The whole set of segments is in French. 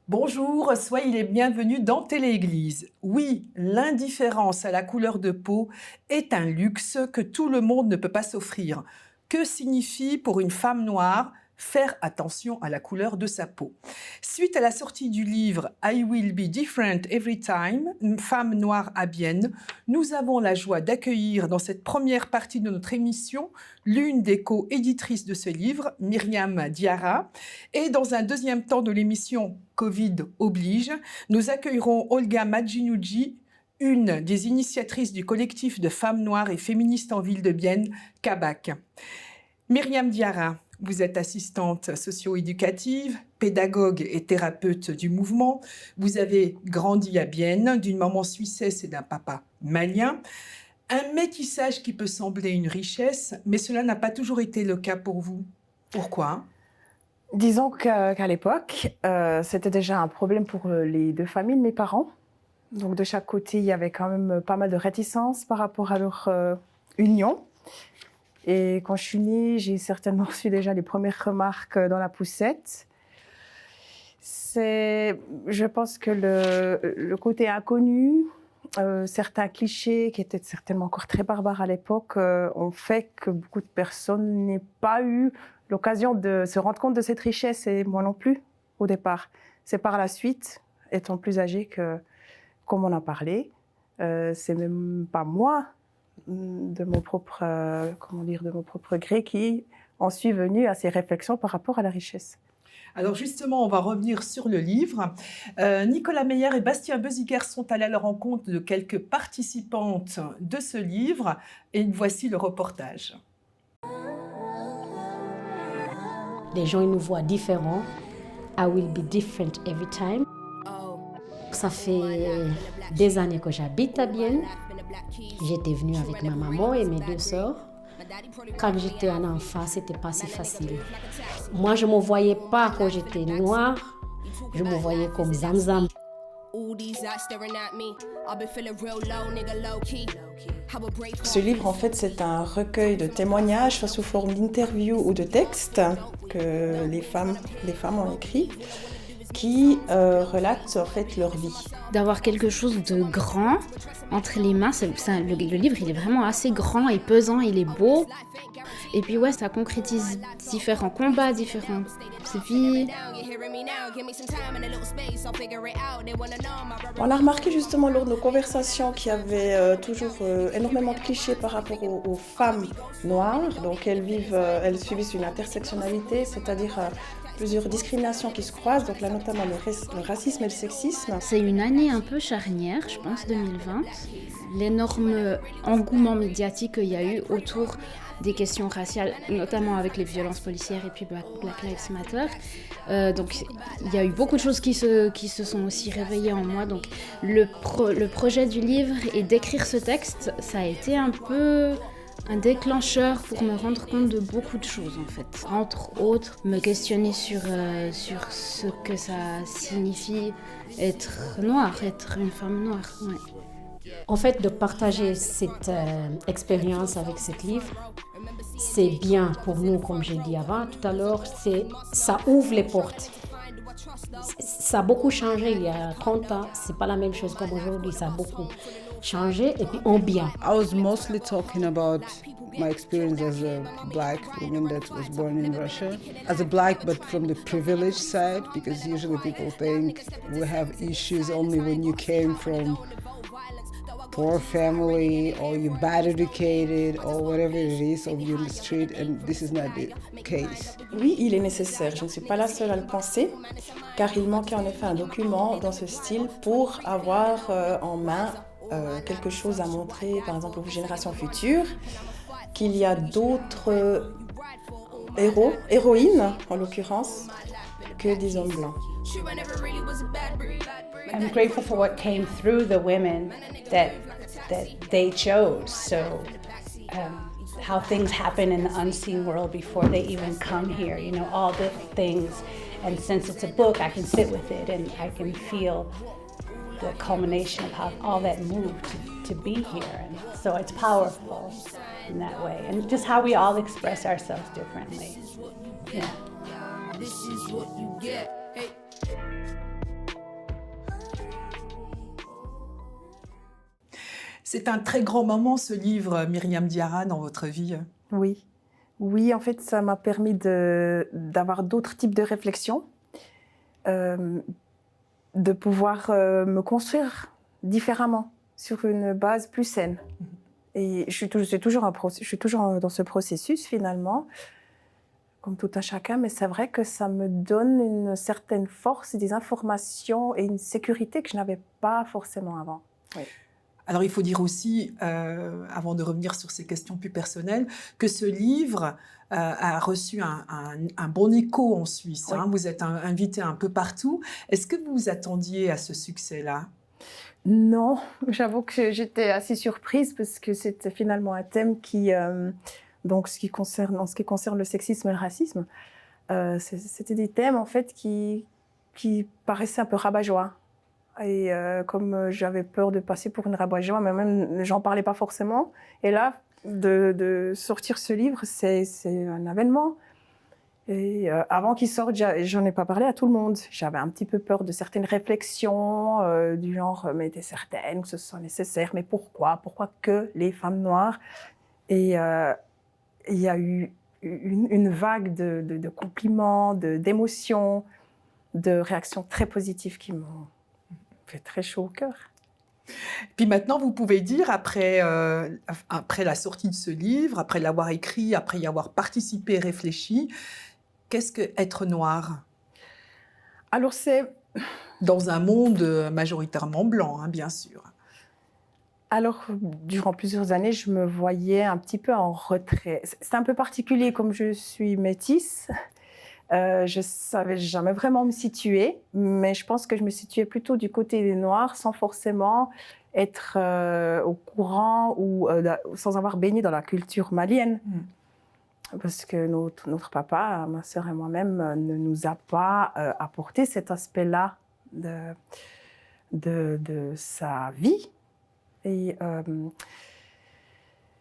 Bonjour, soyez les bienvenus dans Télé-Église. Oui, l'indifférence à la couleur de peau est un luxe que tout le monde ne peut pas s'offrir. Que signifie pour une femme noire faire attention à la couleur de sa peau? Suite à la sortie du livre I Will Be Different Every Time, une femme noire à Bienne, nous avons la joie d'accueillir dans cette première partie de notre émission l'une des co-éditrices de ce livre, Myriam Diarra. Et dans un deuxième temps de l'émission Covid oblige, nous accueillerons Olga Madjinouji, une des initiatrices du collectif de femmes noires et féministes en ville de Bienne, CABAC. Myriam Diarra, vous êtes assistante socio-éducative, pédagogue et thérapeute du mouvement. Vous avez grandi à Bienne d'une maman suissesse et d'un papa malien. Un métissage qui peut sembler une richesse, mais cela n'a pas toujours été le cas pour vous. Pourquoi ? Disons qu'à l'époque, c'était déjà un problème pour les deux familles de mes parents. Donc de chaque côté, il y avait quand même pas mal de réticence par rapport à leur union. Et quand je suis née, j'ai certainement reçu déjà les premières remarques dans la poussette. Je pense que le côté inconnu, certains clichés qui étaient certainement encore très barbares à l'époque, ont fait que beaucoup de personnes n'aient pas eu l'occasion de se rendre compte de cette richesse, et moi non plus, au départ. C'est par la suite, étant plus âgée, comme on a parlé, c'est même pas moi, de mon propre gré, qui en suis venue à ces réflexions par rapport à la richesse. Alors justement, on va revenir sur le livre. Nicolas Meyer et Bastien Beziger sont allés à la rencontre de quelques participantes de ce livre, et voici le reportage. Les gens, ils nous voient différents. I will be different every time. Ça fait des années que j'habite à Bienne. J'étais venue avec ma maman et mes deux sœurs. Quand j'étais un enfant, c'était pas si facile. Moi, je me voyais pas quand j'étais noire. Je me voyais comme Zamzam. Ce livre, en fait, c'est un recueil de témoignages, soit sous forme d'interviews ou de textes que les femmes ont écrits, qui relatent en fait leur vie. D'avoir quelque chose de grand entre les mains, le livre il est vraiment assez grand et pesant, il est beau. Et puis ouais, ça concrétise différents combats, différentes vies. On a remarqué justement lors de nos conversations qu'il y avait toujours énormément de clichés par rapport aux femmes noires. Donc elles subissent une intersectionnalité, c'est-à-dire plusieurs discriminations qui se croisent, donc là notamment le racisme et le sexisme. C'est une année un peu charnière, je pense, 2020. L'énorme engouement médiatique qu'il y a eu autour des questions raciales, notamment avec les violences policières et puis Black Lives Matter. Donc il y a eu beaucoup de choses qui se sont aussi réveillées en moi. Donc le projet du livre et d'écrire ce texte, ça a été un peu un déclencheur pour me rendre compte de beaucoup de choses en fait. Entre autres, me questionner sur ce que ça signifie être noire, être une femme noire. Ouais. En fait, de partager cette expérience avec ce livre, c'est bien pour nous, comme j'ai dit avant, tout à l'heure, ça ouvre les portes. Ça a beaucoup changé il y a 30 ans, c'est pas la même chose comme aujourd'hui, ça a beaucoup changé et puis en bien. I was mostly talking about my experience as a black woman that was born in Russia. As a black, but from the privileged side, because usually people think we have issues only when you came from poor family or you're bad educated or whatever it is, or you're in the street, and this is not the case. Oui, il est nécessaire, je ne suis pas la seule à le penser, car il manquait en effet un document dans ce style pour avoir en main quelque chose à montrer, par exemple aux générations futures, qu'il y a d'autres héroïnes en l'occurrence, que des hommes blancs. I'm grateful for what came through the women that they chose. So how things happen in the unseen world before they even come here, you know, all the things. And since it's a book, I can sit with it and I can feel the culmination of how all that moved to be here. And so it's powerful in that way. And just how we all express ourselves differently. Yeah. C'est un très grand moment, ce livre, Myriam Diarra, dans votre vie. Oui. Oui, en fait, ça m'a permis d'avoir d'autres types de réflexions, de pouvoir me construire différemment, sur une base plus saine. Et je suis toujours dans ce processus, finalement, comme tout un chacun, mais c'est vrai que ça me donne une certaine force, des informations et une sécurité que je n'avais pas forcément avant. Oui. Alors, il faut dire aussi, avant de revenir sur ces questions plus personnelles, que ce livre a reçu un bon écho en Suisse. Oui. Hein. Vous êtes invité un peu partout. Est-ce que vous vous attendiez à ce succès-là? Non, j'avoue que j'étais assez surprise parce que c'était finalement un thème qui, donc en ce qui concerne le sexisme et le racisme, c'était des thèmes en fait qui paraissaient un peu rabat-joie. Et comme j'avais peur de passer pour une rabat-joie, mais même j'en parlais pas forcément. Et là, de sortir ce livre, c'est un avènement. Et avant qu'il sorte, j'en ai pas parlé à tout le monde. J'avais un petit peu peur de certaines réflexions du genre, mais t'es certaine que ce soit nécessaire, mais pourquoi que les femmes noires? Et il y a eu une vague de compliments, d'émotions, de réactions très positives qui m'ont fait très chaud au cœur. Puis maintenant, vous pouvez dire, après la sortie de ce livre, après l'avoir écrit, après y avoir participé et réfléchi, qu'est-ce que être noir? Alors c'est... Dans un monde majoritairement blanc, hein, bien sûr. Alors, durant plusieurs années, je me voyais un petit peu en retrait. C'est un peu particulier, comme je suis métisse. Je ne savais jamais vraiment me situer, mais je pense que je me situais plutôt du côté des Noirs sans forcément être au courant ou sans avoir baigné dans la culture malienne. Parce que notre papa, ma sœur et moi-même, ne nous a pas apporté cet aspect-là de sa vie. Et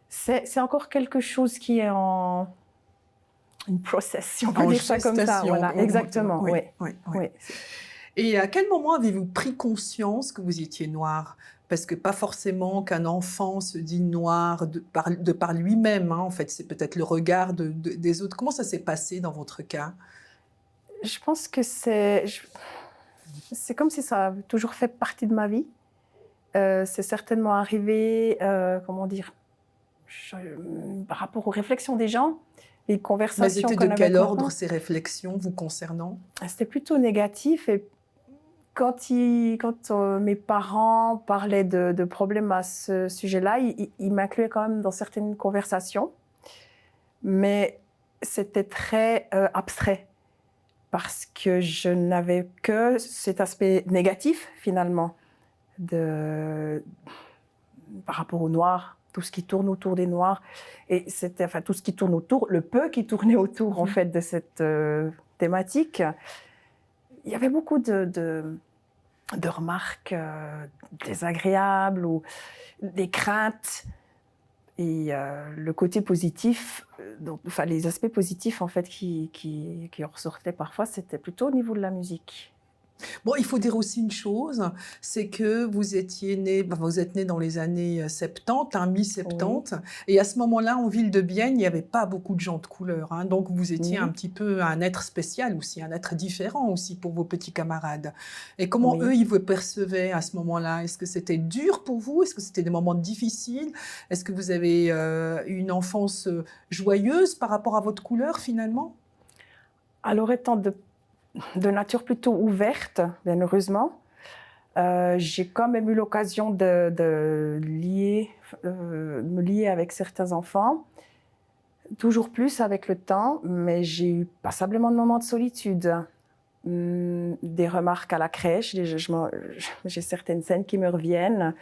c'est encore quelque chose qui est en une process, si on peut dire ça comme ça. Voilà, exactement. Oui. Et à quel moment avez-vous pris conscience que vous étiez noir? Parce que pas forcément qu'un enfant se dit noir de par lui-même. Hein, en fait, c'est peut-être le regard des autres. Comment ça s'est passé dans votre cas? Je pense que c'est comme si ça a toujours fait partie de ma vie. C'est certainement arrivé, par rapport aux réflexions des gens, les conversations qu'on avait. Mais c'était de quel ordre ces réflexions vous concernant? C'était plutôt négatif. Et quand mes parents parlaient de problèmes à ce sujet-là, ils m'incluaient quand même dans certaines conversations. Mais c'était très abstrait. Parce que je n'avais que cet aspect négatif, finalement, par rapport aux Noirs, tout ce qui tourne autour des Noirs. Et c'était, tout ce qui tourne autour, le peu qui tournait autour, en fait, de cette thématique. Il y avait beaucoup de remarques désagréables ou des craintes. Et le côté positif, les aspects positifs en fait qui ressortaient parfois, c'était plutôt au niveau de la musique. Bon, il faut dire aussi une chose, c'est que vous êtes né dans les années 70, hein, mi-70, oui. Et à ce moment-là, en ville de Bienne, il n'y avait pas beaucoup de gens de couleur, hein, donc vous étiez un petit peu un être spécial aussi, un être différent aussi pour vos petits camarades. Et comment eux, ils vous percevaient à ce moment-là? Est-ce que c'était dur pour vous? Est-ce que c'était des moments difficiles? Est-ce que vous avez eu une enfance joyeuse par rapport à votre couleur finalement? Alors, étant de nature plutôt ouverte, bien heureusement. J'ai quand même eu l'occasion de me lier avec certains enfants, toujours plus avec le temps, mais j'ai eu passablement de moments de solitude. Des remarques à la crèche, j'ai certaines scènes qui me reviennent,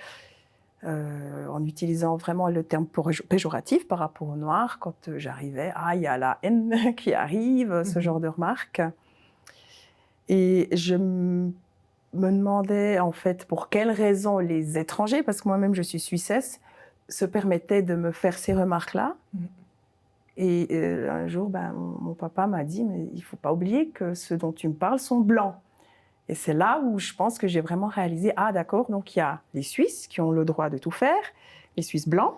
en utilisant vraiment le terme péjoratif par rapport aux Noirs, quand j'arrivais, il y a la haine qui arrive, ce genre de remarques. Et je me demandais en fait pour quelles raisons les étrangers, parce que moi-même je suis suissesse, se permettaient de me faire ces remarques-là. Et un jour, mon papa m'a dit, mais il ne faut pas oublier que ceux dont tu me parles sont blancs. Et c'est là où je pense que j'ai vraiment réalisé, ah d'accord, donc il y a les Suisses qui ont le droit de tout faire, les Suisses blancs.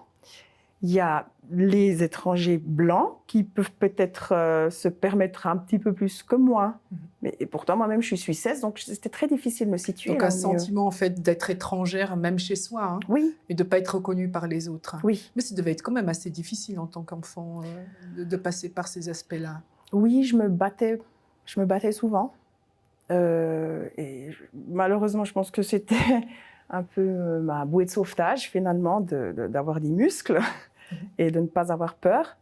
Il y a les étrangers blancs qui peuvent peut-être se permettre un petit peu plus que moi. Mais, et pourtant, moi-même, je suis suissesse, donc c'était très difficile de me situer. Donc un sentiment, en fait, d'être étrangère, même chez soi, hein, oui. Et de ne pas être reconnue par les autres. Oui. Mais ça devait être quand même assez difficile en tant qu'enfant de passer par ces aspects-là. Oui, je me battais souvent. Et malheureusement, je pense que c'était un peu ma bouée de sauvetage, finalement, d'avoir des muscles et de ne pas avoir peur.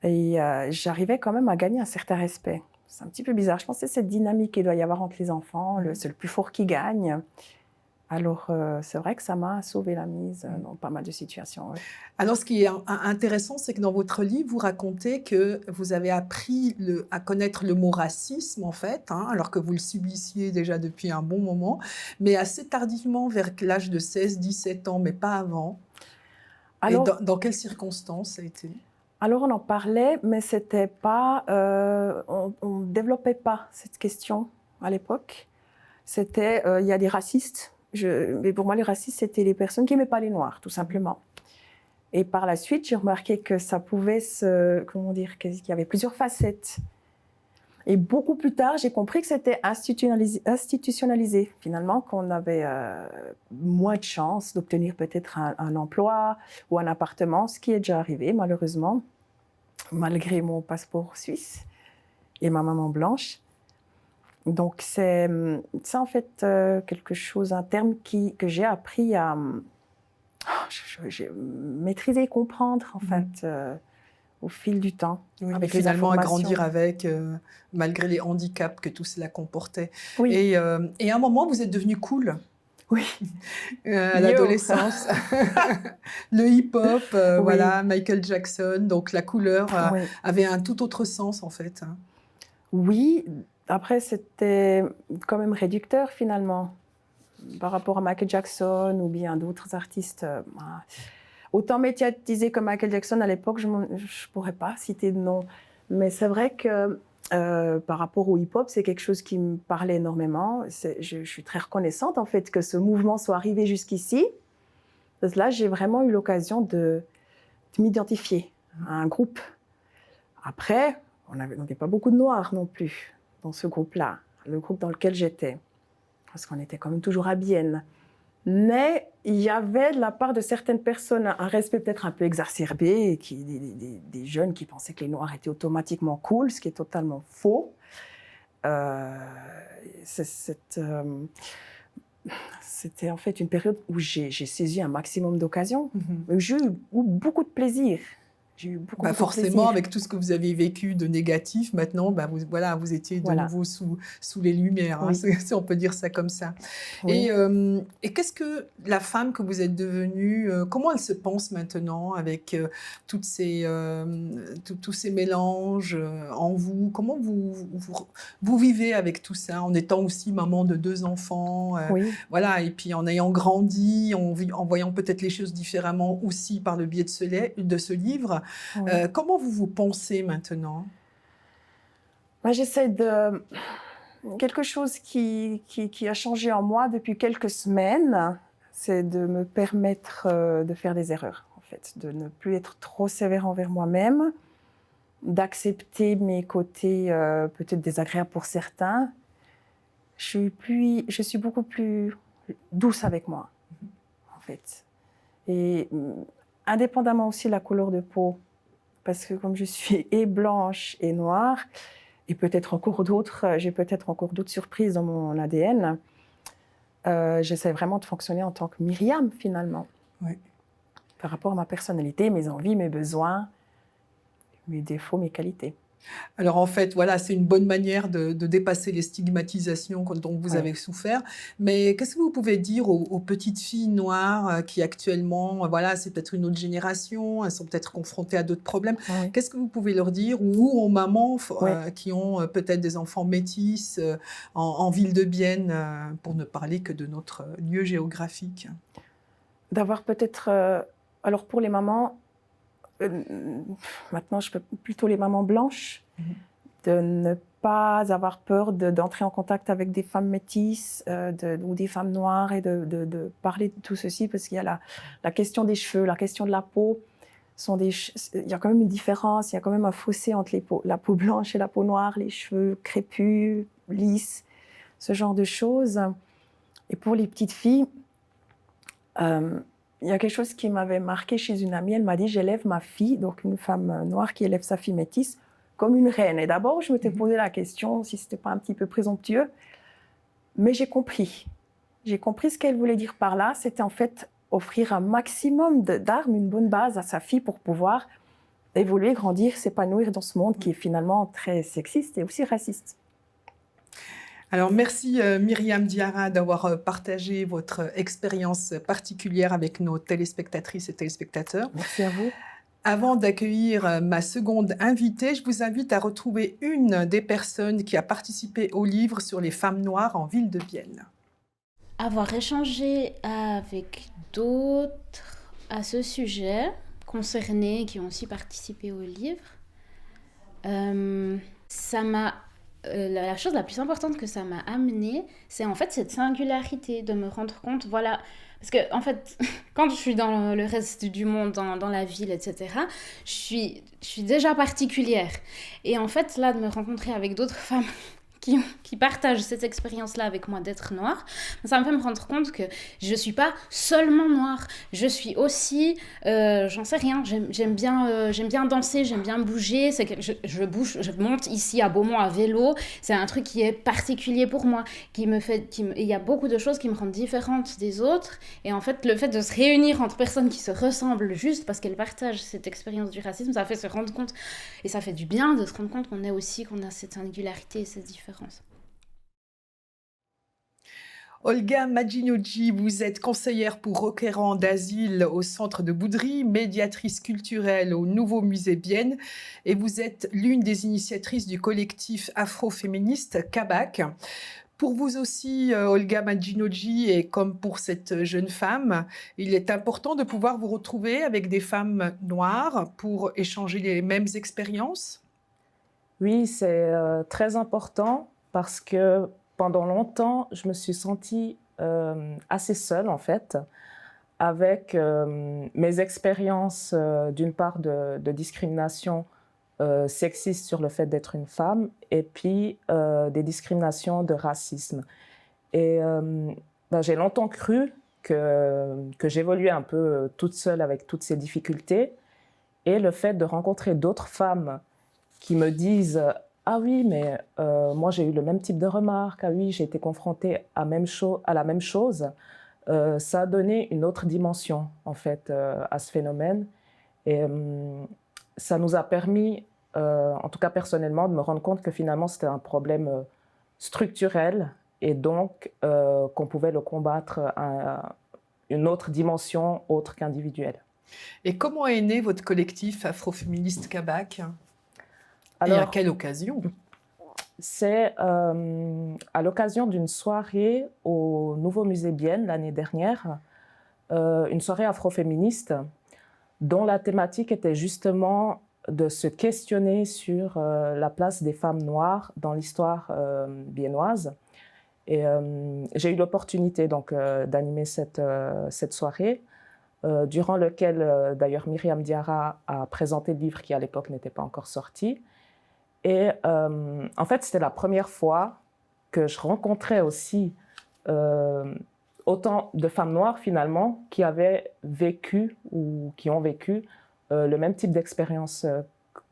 Et j'arrivais quand même à gagner un certain respect. C'est un petit peu bizarre. Je pense que c'est cette dynamique qu'il doit y avoir entre les enfants. C'est le plus fort qui gagne. Alors, c'est vrai que ça m'a sauvé la mise dans pas mal de situations. Ouais. Alors, ce qui est intéressant, c'est que dans votre livre, vous racontez que vous avez appris à connaître le mot racisme, en fait, hein, alors que vous le subissiez déjà depuis un bon moment, mais assez tardivement, vers l'âge de 16-17 ans, mais pas avant. Alors, et dans quelles circonstances ça a été ? Alors, on en parlait, mais c'était pas, on ne développait pas cette question à l'époque. C'était, il y a des racistes. Mais pour moi, les racistes, c'était les personnes qui n'aimaient pas les Noirs, tout simplement. Et par la suite, j'ai remarqué que ça pouvait qu'il y avait plusieurs facettes. Et beaucoup plus tard, j'ai compris que c'était institutionnalisé, finalement, qu'on avait moins de chances d'obtenir peut-être un emploi ou un appartement, ce qui est déjà arrivé, malheureusement, malgré mon passeport suisse et ma maman blanche. Donc, c'est en fait quelque chose, un terme que j'ai appris à maîtriser et comprendre, en fait, au fil du temps. Oui, avec finalement à grandir avec, malgré les handicaps que tout cela comportait. Oui. Et à un moment, vous êtes devenu cool. Oui. À l'adolescence. Le hip-hop, oui. Voilà, Michael Jackson. Donc, la couleur avait un tout autre sens, en fait. Oui. Après, c'était quand même réducteur, finalement, par rapport à Michael Jackson ou bien d'autres artistes. Autant médiatisé que Michael Jackson à l'époque, je ne pourrais pas citer de nom. Mais c'est vrai que par rapport au hip-hop, c'est quelque chose qui me parlait énormément. Je suis très reconnaissante, en fait, que ce mouvement soit arrivé jusqu'ici. Parce que là, j'ai vraiment eu l'occasion de m'identifier à un groupe. Après, on n'avait pas beaucoup de Noirs non plus dans ce groupe-là, le groupe dans lequel j'étais, parce qu'on était quand même toujours à Bienne. Mais il y avait de la part de certaines personnes un respect peut-être un peu exacerbé, des jeunes qui pensaient que les Noirs étaient automatiquement cool, ce qui est totalement faux. C'était en fait une période où j'ai saisi un maximum d'occasions, où j'ai eu beaucoup de plaisir. J'ai eu beaucoup de forcément, plaisir. Avec tout ce que vous avez vécu de négatif, maintenant, vous étiez de nouveau sous les lumières, oui. Si on peut dire ça comme ça. Oui. Et qu'est-ce que la femme que vous êtes devenue, comment elle se pense maintenant avec tous ces mélanges en vous? Comment vous vivez avec tout ça, en étant aussi maman de 2 enfants, oui. Voilà, et puis en ayant grandi, en voyant peut-être les choses différemment aussi par le biais de ce livre. Oui. Comment vous pensez maintenant? Moi, j'essaie de... Quelque chose qui a changé en moi depuis quelques semaines, c'est de me permettre de faire des erreurs, en fait, de ne plus être trop sévère envers moi-même, d'accepter mes côtés peut-être désagréables pour certains. Je suis beaucoup plus douce avec moi, en fait. Et indépendamment aussi de la couleur de peau, parce que comme je suis et blanche et noire, et peut-être encore d'autres, j'ai peut-être encore d'autres surprises dans mon ADN, j'essaie vraiment de fonctionner en tant que Myriam, finalement. Oui. Par rapport à ma personnalité, mes envies, mes besoins, mes défauts, mes qualités. Alors en fait, voilà, c'est une bonne manière de dépasser les stigmatisations dont vous avez souffert. Mais qu'est-ce que vous pouvez dire aux petites filles noires qui actuellement, voilà, c'est peut-être une autre génération, elles sont peut-être confrontées à d'autres problèmes. Oui. Qu'est-ce que vous pouvez leur dire ou aux mamans Oui. qui ont peut-être des enfants métis en ville de Bienne, pour ne parler que de notre lieu géographique? D'avoir peut-être, alors pour les mamans, maintenant je peux plutôt les mamans blanches, de ne pas avoir peur d'entrer en contact avec des femmes métisses ou des femmes noires et de parler de tout ceci, parce qu'il y a la question des cheveux, la question de la peau. Il y a quand même une différence, il y a quand même un fossé entre la peau blanche et la peau noire, les cheveux crépus, lisses, ce genre de choses. Et pour les petites filles, il y a quelque chose qui m'avait marqué chez une amie. Elle m'a dit: j'élève ma fille, donc une femme noire qui élève sa fille métisse, comme une reine. Et d'abord, je m'étais posé la question si c'était pas un petit peu présomptueux, mais j'ai compris. J'ai compris ce qu'elle voulait dire par là. C'était en fait offrir un maximum d'armes, une bonne base à sa fille pour pouvoir évoluer, grandir, s'épanouir dans ce monde qui est finalement très sexiste et aussi raciste. Alors, merci Myriam Diarra d'avoir partagé votre expérience particulière avec nos téléspectatrices et téléspectateurs. Merci à vous. Avant d'accueillir ma seconde invitée, je vous invite à retrouver une des personnes qui a participé au livre sur les femmes noires en ville de Bienne. Avoir échangé avec d'autres à ce sujet, concernés, qui ont aussi participé au livre, ça m'a... la chose la plus importante que ça m'a amené, c'est en fait cette singularité, de me rendre compte, voilà, parce que en fait, quand je suis dans le reste du monde, dans la ville, etc., je suis déjà particulière. Et en fait, là, de me rencontrer avec d'autres femmes qui partagent cette expérience-là avec moi d'être noire, ça me fait me rendre compte que je suis pas seulement noire, je suis aussi, j'en sais rien, j'aime bien danser, j'aime bien bouger, je bouge, je monte ici à Beaumont à vélo, c'est un truc qui est particulier pour moi, il y a beaucoup de choses qui me rendent différente des autres, et en fait le fait de se réunir entre personnes qui se ressemblent juste parce qu'elles partagent cette expérience du racisme, ça fait se rendre compte, et ça fait du bien de se rendre compte qu'on a cette singularité et cette différence. Olga Madjinoggi, vous êtes conseillère pour requérants d'asile au centre de Boudry, médiatrice culturelle au Nouveau Musée Bienne, et vous êtes l'une des initiatrices du collectif afroféministe Kabak. Pour vous aussi, Olga Madjinoggi, et comme pour cette jeune femme, il est important de pouvoir vous retrouver avec des femmes noires pour échanger les mêmes expériences? Oui, c'est très important parce que pendant longtemps, je me suis sentie assez seule, en fait, avec mes expériences, d'une part, de discrimination sexiste sur le fait d'être une femme, et puis des discriminations de racisme. Et j'ai longtemps cru que j'évoluais un peu toute seule avec toutes ces difficultés, et le fait de rencontrer d'autres femmes qui me disent: ah oui, mais moi j'ai eu le même type de remarques, ah oui, j'ai été confrontée à la même chose, ça a donné une autre dimension en fait à ce phénomène. Et ça nous a permis, en tout cas personnellement, de me rendre compte que finalement c'était un problème structurel, et donc qu'on pouvait le combattre à une autre dimension autre qu'individuelle. Et comment est né votre collectif afroféministe Kabak ? Alors, et à quelle occasion? C'est à l'occasion d'une soirée au Nouveau Musée Bienne l'année dernière, une soirée afroféministe dont la thématique était justement de se questionner sur la place des femmes noires dans l'histoire biennoise. Et j'ai eu l'opportunité donc d'animer cette soirée, durant laquelle d'ailleurs Myriam Diarra a présenté le livre qui à l'époque n'était pas encore sorti. Et en fait, c'était la première fois que je rencontrais aussi autant de femmes noires finalement qui avaient vécu ou qui ont vécu le même type d'expérience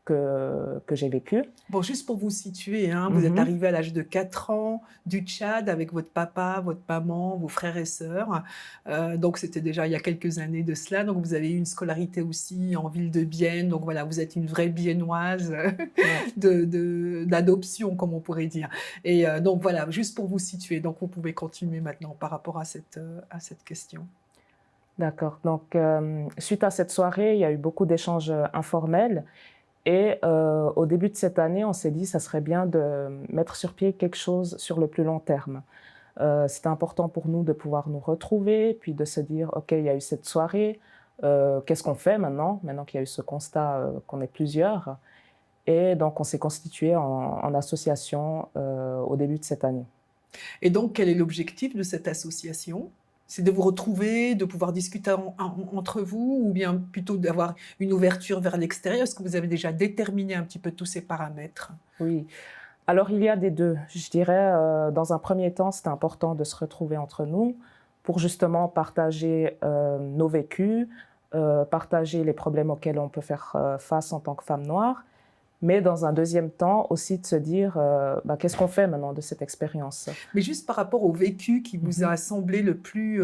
que j'ai vécues. Bon, juste pour vous situer, hein, vous êtes arrivé à l'âge de 4 ans du Tchad avec votre papa, votre maman, vos frères et sœurs. Donc, c'était déjà il y a quelques années de cela. Donc, vous avez eu une scolarité aussi en ville de Bienne. Donc, voilà, vous êtes une vraie biennoise d'adoption, comme on pourrait dire. Et donc, voilà, juste pour vous situer. Donc, vous pouvez continuer maintenant par rapport à cette question. D'accord. Donc, suite à cette soirée, il y a eu beaucoup d'échanges informels. Et au début de cette année, on s'est dit que ça serait bien de mettre sur pied quelque chose sur le plus long terme. C'était important pour nous de pouvoir nous retrouver, puis de se dire, OK, il y a eu cette soirée, qu'est-ce qu'on fait maintenant qu'il y a eu ce constat qu'on est plusieurs. Et donc, on s'est constitué en association au début de cette année. Et donc, quel est l'objectif de cette association ? C'est de vous retrouver, de pouvoir discuter entre vous, ou bien plutôt d'avoir une ouverture vers l'extérieur? Est-ce que vous avez déjà déterminé un petit peu tous ces paramètres? Oui. Alors, il y a des deux. Je dirais, dans un premier temps, c'était important de se retrouver entre nous pour justement partager nos vécus, partager les problèmes auxquels on peut faire face en tant que femme noire. Mais dans un deuxième temps, aussi de se dire, qu'est-ce qu'on fait maintenant de cette expérience? Mais juste par rapport au vécu qui vous a semblé le plus,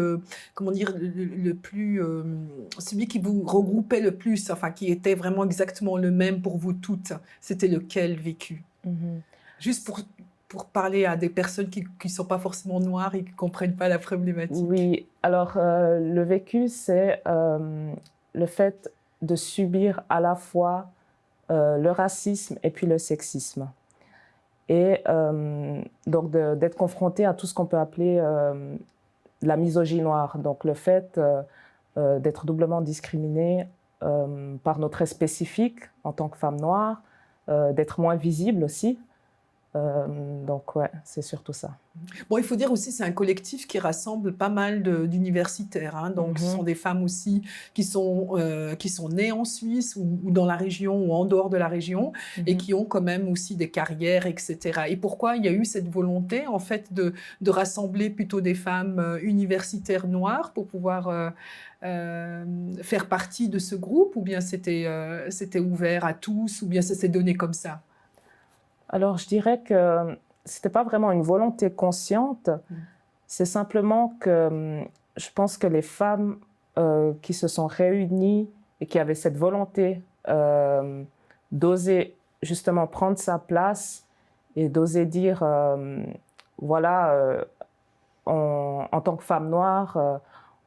comment dire, le plus, celui qui vous regroupait le plus, enfin qui était vraiment exactement le même pour vous toutes, c'était lequel vécu? Juste pour parler à des personnes qui ne sont pas forcément noires et qui ne comprennent pas la problématique. Oui, alors le vécu, c'est le fait de subir à la fois le racisme et puis le sexisme. Et donc d'être confronté à tout ce qu'on peut appeler la misogynie noire. Donc le fait d'être doublement discriminé par notre trait spécifique en tant que femme noire, d'être moins visible aussi. Donc ouais, c'est surtout ça. Bon, il faut dire aussi c'est un collectif qui rassemble pas mal d'universitaires, hein. Donc ce sont des femmes aussi qui sont nées en Suisse ou dans la région ou en dehors de la région et qui ont quand même aussi des carrières, etc. Et pourquoi il y a eu cette volonté en fait de rassembler plutôt des femmes universitaires noires pour pouvoir faire partie de ce groupe, ou bien c'était ouvert à tous, ou bien ça s'est donné comme ça? Alors, je dirais que ce n'était pas vraiment une volonté consciente, c'est simplement que je pense que les femmes qui se sont réunies et qui avaient cette volonté d'oser justement prendre sa place et d'oser dire, voilà, en tant que femme noire,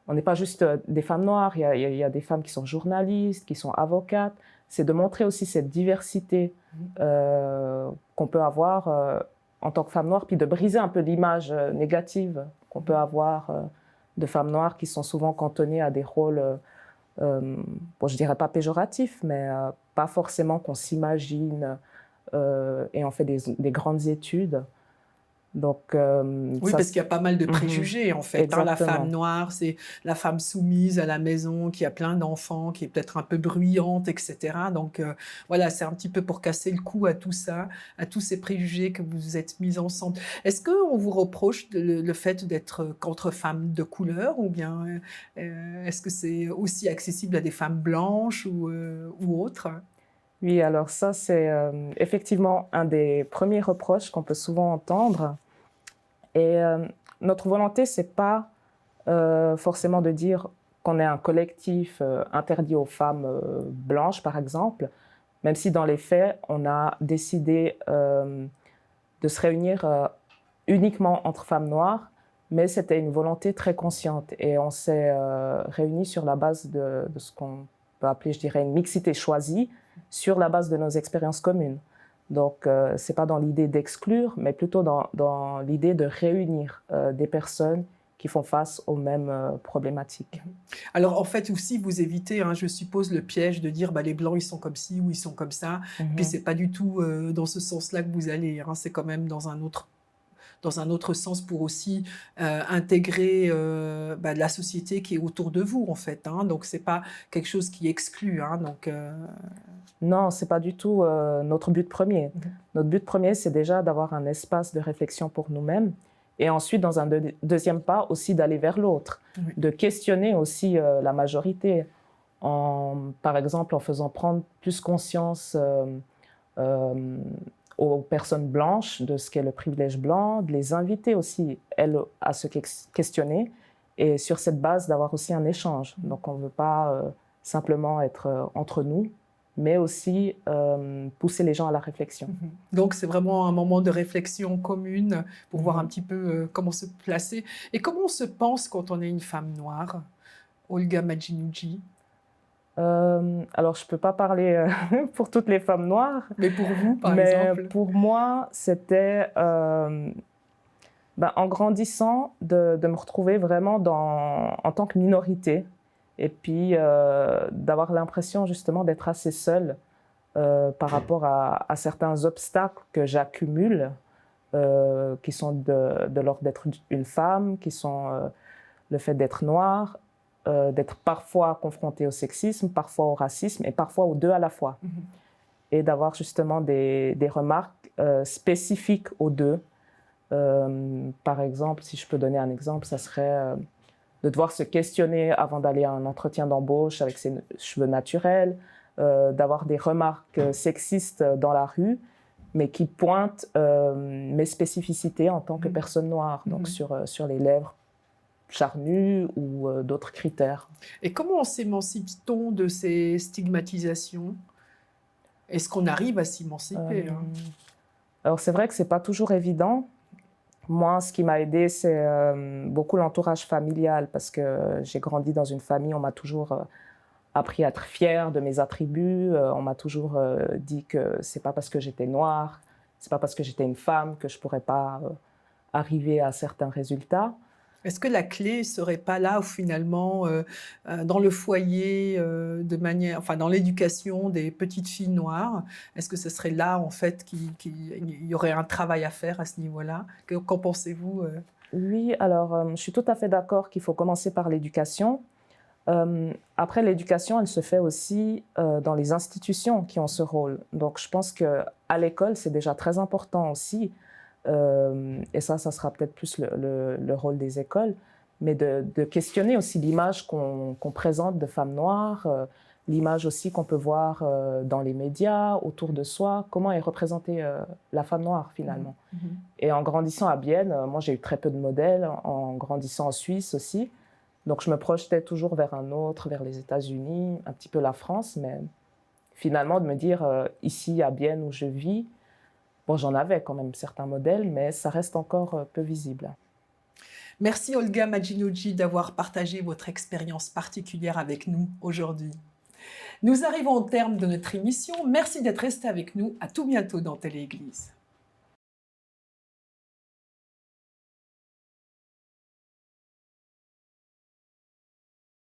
on n'est pas juste des femmes noires, il y a des femmes qui sont journalistes, qui sont avocates. C'est de montrer aussi cette diversité qu'on peut avoir en tant que femme noire, puis de briser un peu l'image négative qu'on peut avoir de femmes noires qui sont souvent cantonnées à des rôles, bon, je dirais pas péjoratifs, mais pas forcément qu'on s'imagine et on fait des grandes études. Donc, oui, parce qu'il y a pas mal de préjugés, en fait. Hein, la femme noire, c'est la femme soumise à la maison, qui a plein d'enfants, qui est peut-être un peu bruyante, etc. Donc, voilà, c'est un petit peu pour casser le cou à tout ça, à tous ces préjugés que vous vous êtes mis ensemble. Est-ce qu'on vous reproche le fait d'être contre femmes de couleur, ou bien est-ce que c'est aussi accessible à des femmes blanches ou autres? Oui, alors ça, c'est effectivement un des premiers reproches qu'on peut souvent entendre. Et notre volonté, ce n'est pas forcément de dire qu'on est un collectif interdit aux femmes blanches, par exemple, même si dans les faits, on a décidé de se réunir uniquement entre femmes noires, mais c'était une volonté très consciente. Et on s'est réunis sur la base de ce qu'on peut appeler, je dirais, une mixité choisie, sur la base de nos expériences communes. Donc, ce n'est pas dans l'idée d'exclure, mais plutôt dans l'idée de réunir des personnes qui font face aux mêmes problématiques. Alors, en fait, aussi, vous évitez, hein, je suppose, le piège de dire les Blancs, ils sont comme ci ou ils sont comme ça. Puis, ce n'est pas du tout dans ce sens-là que vous allez. Hein, c'est quand même dans un autre sens pour aussi intégrer la société qui est autour de vous, en fait. Hein. Donc, ce n'est pas quelque chose qui exclut. Hein, donc, non, ce n'est pas du tout notre but premier. Notre but premier, c'est déjà d'avoir un espace de réflexion pour nous-mêmes et ensuite, dans un deuxième pas, aussi d'aller vers l'autre, de questionner aussi la majorité. par exemple en faisant prendre plus conscience aux personnes blanches de ce qu'est le privilège blanc, de les inviter aussi, elles, à se questionner, et sur cette base d'avoir aussi un échange. Donc on ne veut pas simplement être entre nous, mais aussi pousser les gens à la réflexion. Donc c'est vraiment un moment de réflexion commune pour voir un petit peu comment se placer. Et comment on se pense quand on est une femme noire, Olga Madjinouji? Alors, je ne peux pas parler pour toutes les femmes noires. Mais pour vous, par mais exemple? Pour moi, c'était en grandissant de me retrouver vraiment en tant que minorité et puis d'avoir l'impression justement d'être assez seule par rapport à certains obstacles que j'accumule qui sont de l'ordre d'être une femme, qui sont le fait d'être noire, d'être parfois confronté au sexisme, parfois au racisme et parfois aux deux à la fois. Et d'avoir justement des remarques spécifiques aux deux. Par exemple, si je peux donner un exemple, ça serait de devoir se questionner avant d'aller à un entretien d'embauche avec ses cheveux naturels, d'avoir des remarques sexistes dans la rue, mais qui pointent mes spécificités en tant que personne noire, donc sur les lèvres charnues ou d'autres critères. Et comment s'émancipe-t-on de ces stigmatisations? Est-ce qu'on arrive à s'émanciper Alors c'est vrai que ce n'est pas toujours évident. Moi, ce qui m'a aidée, c'est beaucoup l'entourage familial, parce que j'ai grandi dans une famille, on m'a toujours appris à être fière de mes attributs, on m'a toujours dit que ce n'est pas parce que j'étais noire, ce n'est pas parce que j'étais une femme que je ne pourrais pas arriver à certains résultats. Est-ce que la clé ne serait pas là, où finalement, dans le foyer, dans l'éducation des petites filles noires, est-ce que ce serait là, en fait, qu'il y aurait un travail à faire à ce niveau-là? Qu'en pensez-vous? Oui, alors je suis tout à fait d'accord qu'il faut commencer par l'éducation. Après, l'éducation, elle se fait aussi dans les institutions qui ont ce rôle. Donc, je pense qu'à l'école, c'est déjà très important aussi. Et ça sera peut-être plus le rôle des écoles, mais de questionner aussi l'image qu'on présente de femmes noires, l'image aussi qu'on peut voir dans les médias, autour de soi, comment est représentée la femme noire finalement. Et en grandissant à Bienne, moi j'ai eu très peu de modèles, en grandissant en Suisse aussi, donc je me projetais toujours vers un autre, vers les États-Unis, un petit peu la France, mais finalement de me dire ici à Bienne où je vis, bon, j'en avais quand même certains modèles, mais ça reste encore peu visible. Merci Olga Madjinouji d'avoir partagé votre expérience particulière avec nous aujourd'hui. Nous arrivons au terme de notre émission. Merci d'être resté avec nous. À tout bientôt dans Télé-Église.